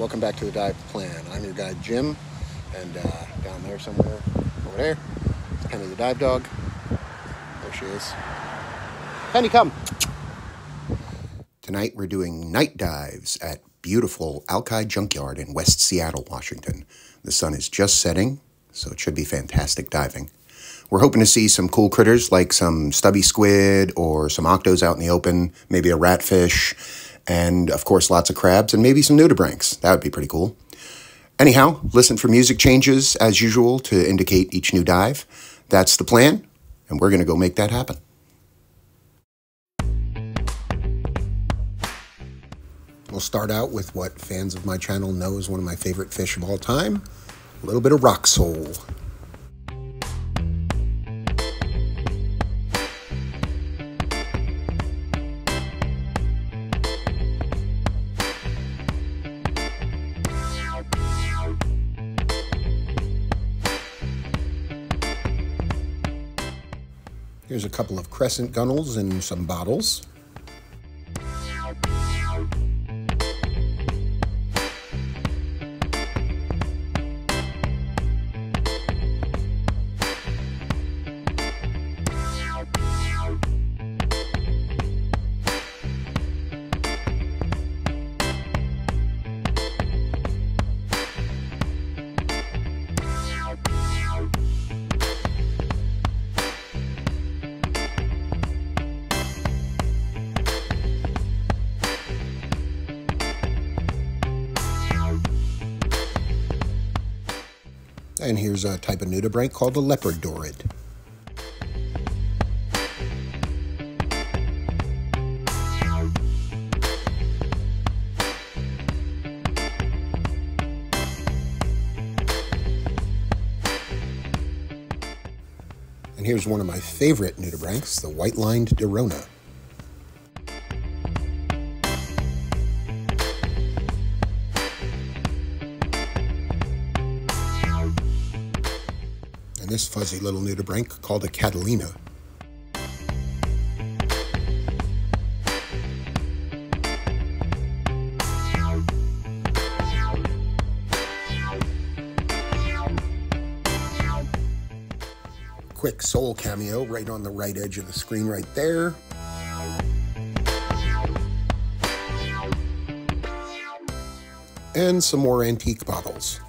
welcome back to the Dive Plan. I'm your guide Jim, and down there somewhere, over there, is Penny the dive dog. There she is. Penny, come! Tonight we're doing night dives at beautiful Alki Junkyard in West Seattle, Washington. The sun is just setting, so it should be fantastic diving. We're hoping to see some cool critters like some stubby squid or some octos out in the open, maybe a ratfish, and of course lots of crabs and maybe some nudibranchs. That would be pretty cool. Anyhow, listen for music changes as usual to indicate each new dive. That's the plan, and we're going to go make that happen. We'll start out with what fans of my channel know is one of my favorite fish of all time, a little bit of rock sole. Here's a couple of crescent gunnels and some bottles. And here's a type of nudibranch called a leopard dorid. And here's one of my favorite nudibranchs, the white-lined Dorona. And this fuzzy little nudibranch called a Catalina. Quick sole cameo right on the right edge of the screen right there. And some more antique bottles.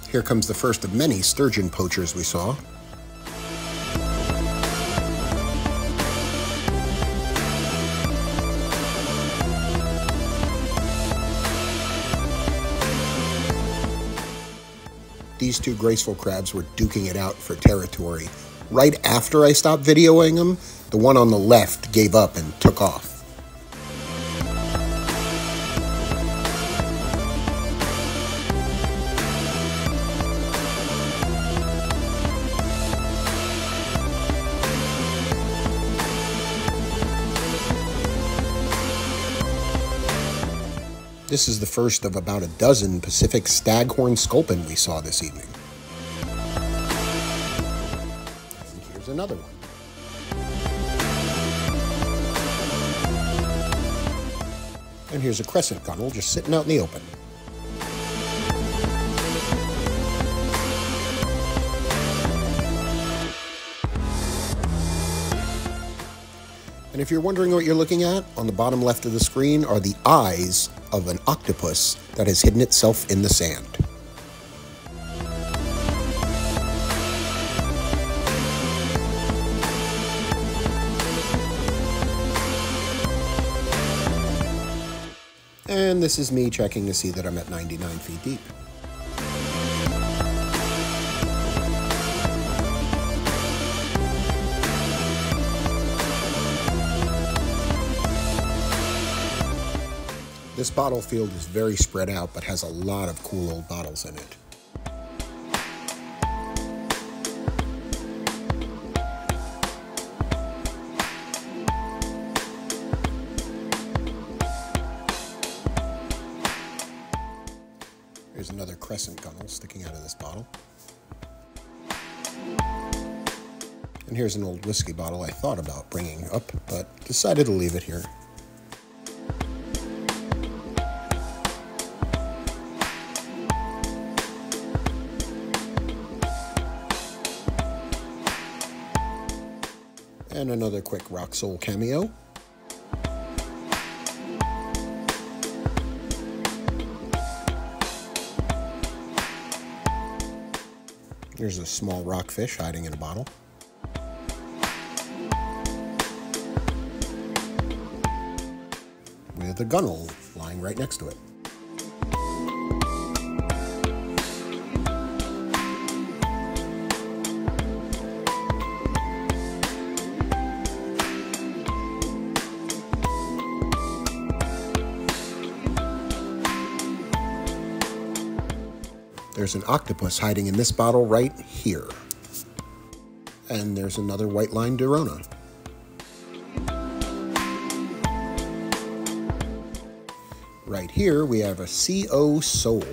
Here comes the first of many sturgeon poachers we saw. These two graceful crabs were duking it out for territory. Right after I stopped videoing them, the one on the left gave up and took off. This is the first of about a dozen Pacific staghorn sculpin we saw this evening. And here's another one. And here's a crescent gunnel just sitting out in the open. And if you're wondering what you're looking at, on the bottom left of the screen are the eyes of an octopus that has hidden itself in the sand. And this is me checking to see that I'm at 99 feet deep. This bottle field is very spread out, but has a lot of cool old bottles in it. Here's another crescent gunnel sticking out of this bottle. And here's an old whiskey bottle I thought about bringing up, but decided to leave it here. And another quick Rock Soul cameo. Here's a small rockfish hiding in a bottle. With a gunnel lying right next to it. There's an octopus hiding in this bottle right here. And there's another white line Dorona. Right here we have a CO Soul.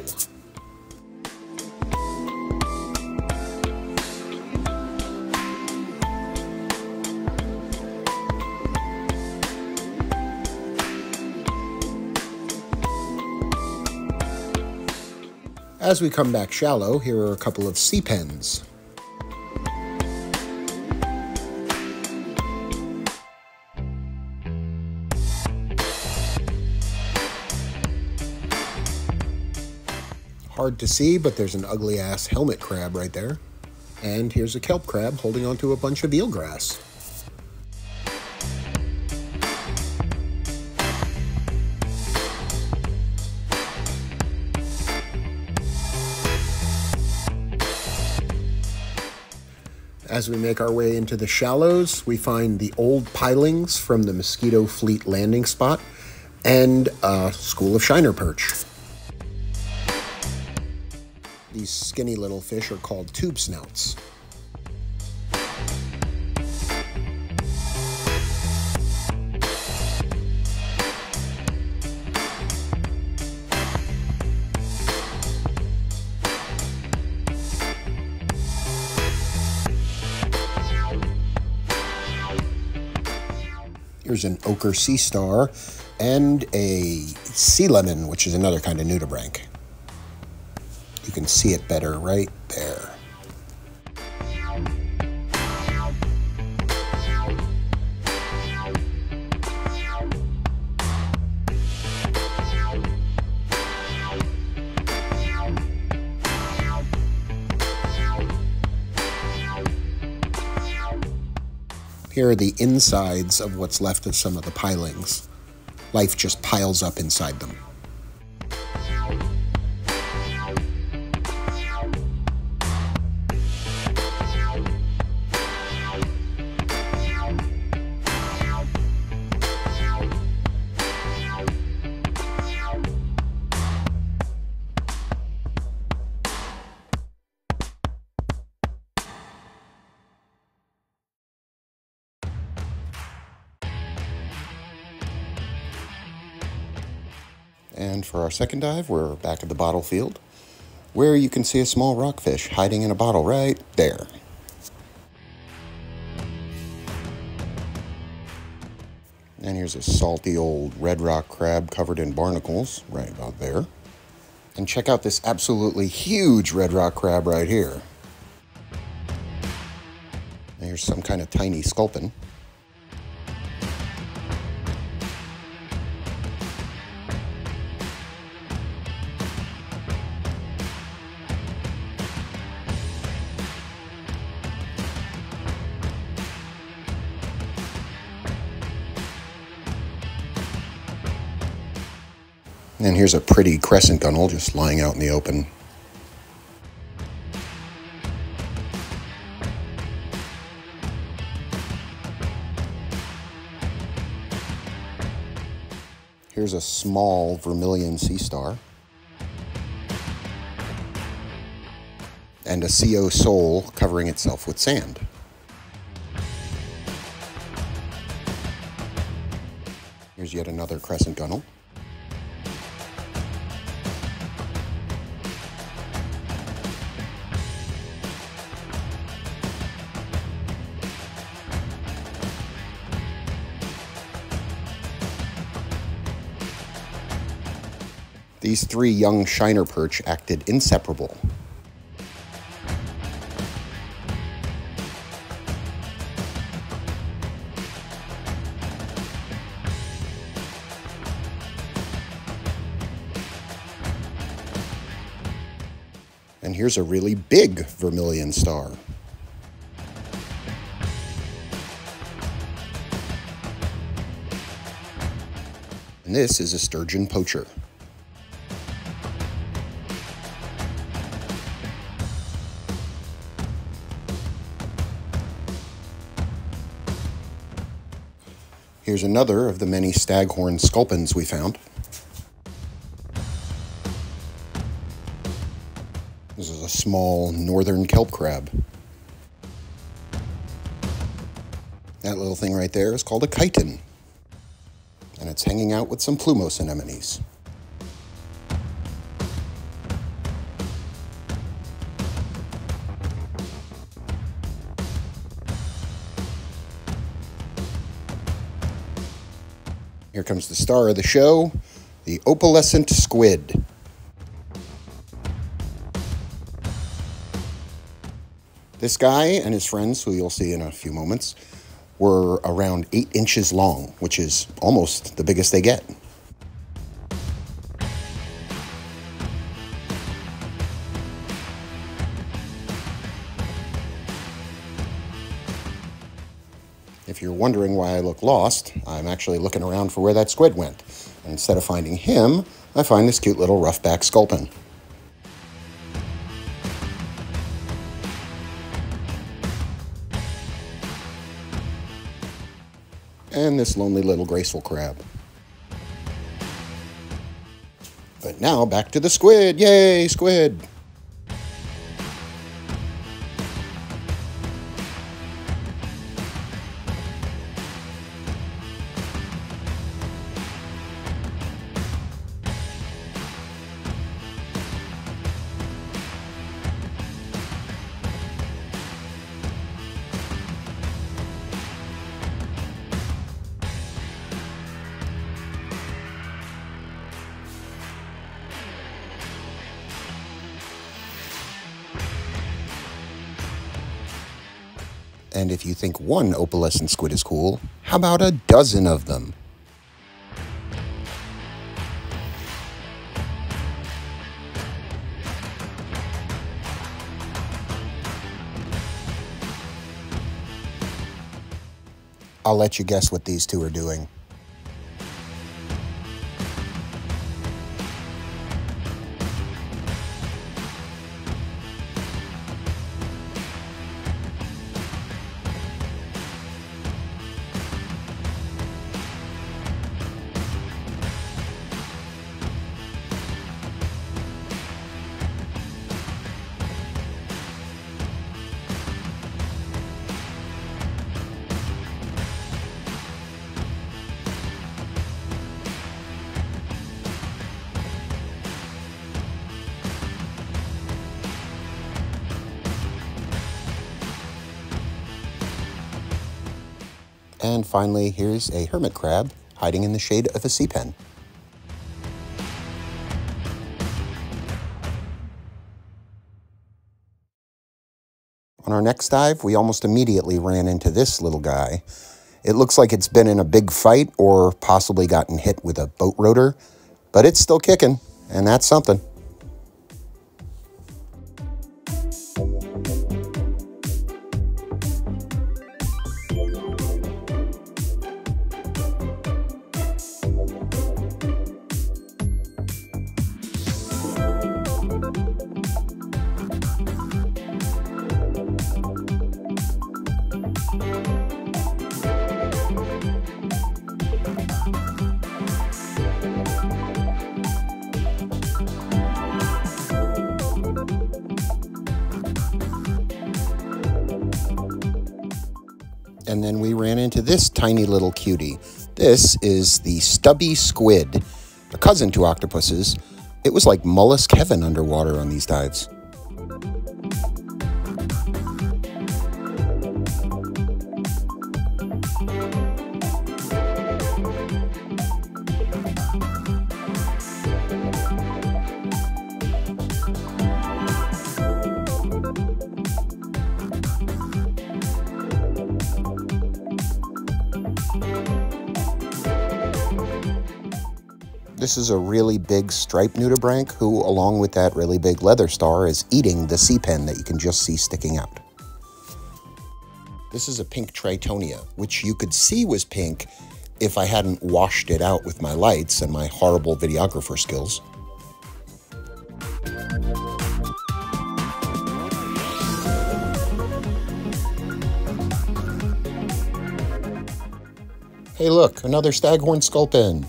As we come back shallow, here are a couple of sea pens. Hard to see, but there's an ugly-ass helmet crab right there. And here's a kelp crab holding onto a bunch of eelgrass. As we make our way into the shallows, we find the old pilings from the Mosquito Fleet landing spot and a school of shiner perch. These skinny little fish are called tube snouts. Here's an ochre sea star and a sea lemon, which is another kind of nudibranch. You can see it better right there. Here are the insides of what's left of some of the pilings. Life just piles up inside them. And for our second dive, we're back at the bottle field, where you can see a small rockfish hiding in a bottle right there. And here's a salty old red rock crab covered in barnacles right about there. And check out this absolutely huge red rock crab right here. And here's some kind of tiny sculpin. And here's a pretty crescent gunnel just lying out in the open. Here's a small vermilion sea star. And a CO Soul covering itself with sand. Here's yet another crescent gunnel. These three young shiner perch acted inseparable. And here's a really big vermilion star. And this is a sturgeon poacher. Here's another of the many staghorn sculpins we found. This is a small northern kelp crab. That little thing right there is called a chiton, and it's hanging out with some plumose anemones. Here comes the star of the show, the opalescent squid. This guy and his friends, who you'll see in a few moments, were around 8 inches long, which is almost the biggest they get. If you're wondering why I look lost, I'm actually looking around for where that squid went. And instead of finding him, I find this cute little roughback sculpin. And this lonely little graceful crab. But now back to the squid. Yay, squid! And if you think one opalescent squid is cool, how about a dozen of them? I'll let you guess what these two are doing. And finally, here's a hermit crab hiding in the shade of a sea pen. On our next dive, we almost immediately ran into this little guy. It looks like it's been in a big fight or possibly gotten hit with a boat rotor, but it's still kicking, and that's something. And then we ran into this tiny little cutie. This is the stubby squid, a cousin to octopuses. It was like mollusk heaven underwater on these dives. This is a really big striped nudibranch who, along with that really big leather star, is eating the sea pen that you can just see sticking out. This is a pink Tritonia, which you could see was pink if I hadn't washed it out with my lights and my horrible videographer skills. Hey look, another staghorn sculpin.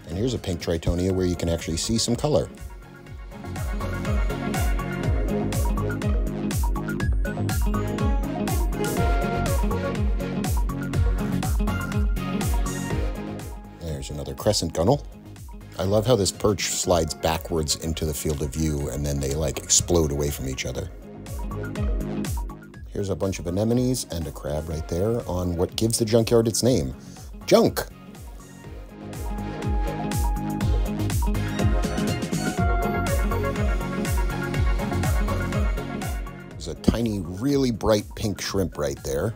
And here's a pink Tritonia where you can actually see some color. There's another crescent gunnel. I love how this perch slides backwards into the field of view and then they like explode away from each other. Here's a bunch of anemones and a crab right there on what gives the junkyard its name, junk. There's a tiny, really bright pink shrimp right there.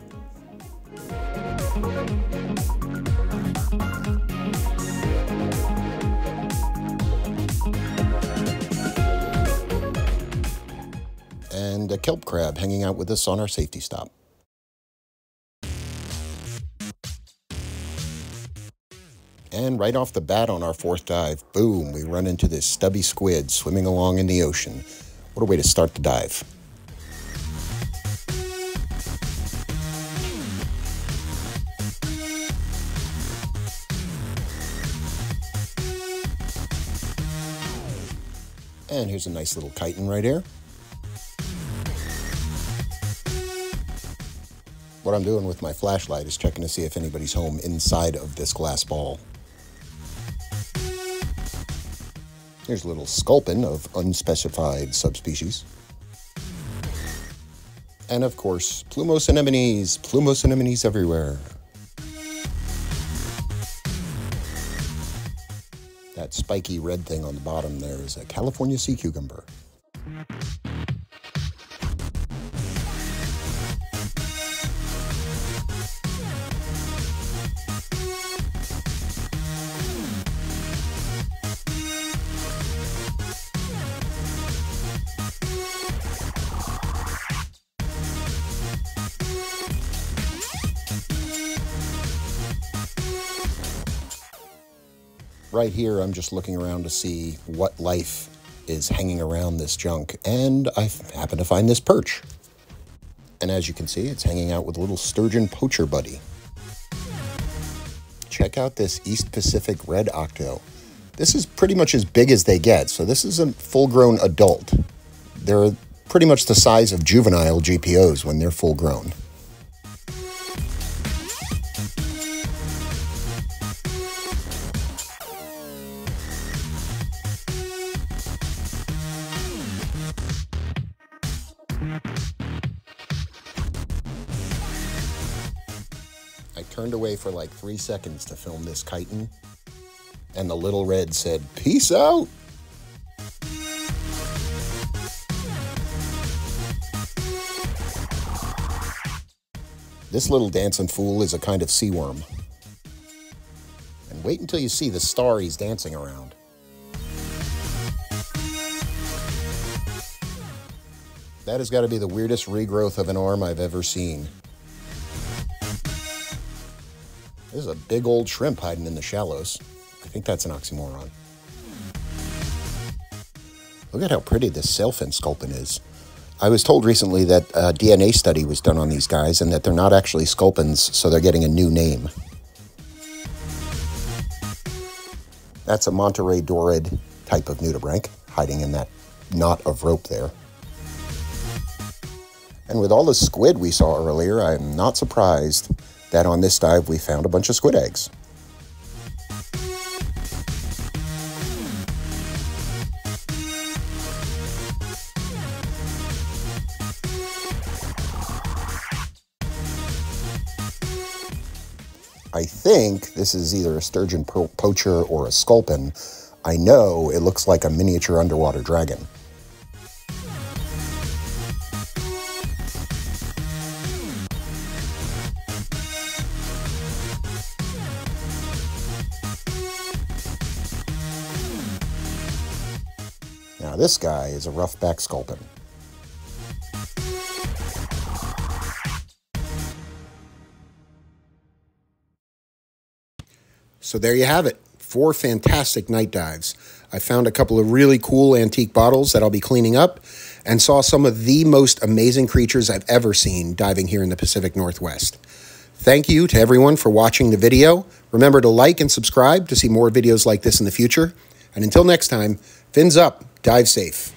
And a kelp crab hanging out with us on our safety stop. And right off the bat on our fourth dive, boom, we run into this stubby squid swimming along in the ocean. What a way to start the dive. And here's a nice little chitin right here. What I'm doing with my flashlight is checking to see if anybody's home inside of this glass ball. Here's a little sculpin of unspecified subspecies. And of course, plumose anemones everywhere. That spiky red thing on the bottom there is a California sea cucumber. Right here, I'm just looking around to see what life is hanging around this junk, and I happen to find this perch. And as you can see, it's hanging out with a little sturgeon poacher buddy. Check out this East Pacific red octo. This is pretty much as big as they get, so this is a full-grown adult. They're pretty much the size of juvenile GPOs when they're full-grown. I turned away for like 3 seconds to film this chitin, and the little red said, "Peace out." This little dancing fool is a kind of sea worm. And wait until you see the star he's dancing around. That has got to be the weirdest regrowth of an arm I've ever seen. There's a big old shrimp hiding in the shallows. I think that's an oxymoron. Look at how pretty this sailfin sculpin is. I was told recently that a DNA study was done on these guys and that they're not actually sculpins, so they're getting a new name. That's a Monterey Dorid type of nudibranch, hiding in that knot of rope there. And with all the squid we saw earlier, I'm not surprised that on this dive we found a bunch of squid eggs. I think this is either a sturgeon poacher or a sculpin. I know it looks like a miniature underwater dragon. this guy is a rough back sculpin. So there you have it. 4 fantastic night dives. I found a couple of really cool antique bottles that I'll be cleaning up and saw some of the most amazing creatures I've ever seen diving here in the Pacific Northwest. Thank you to everyone for watching the video. Remember to like and subscribe to see more videos like this in the future. And until next time, fins up, dive safe.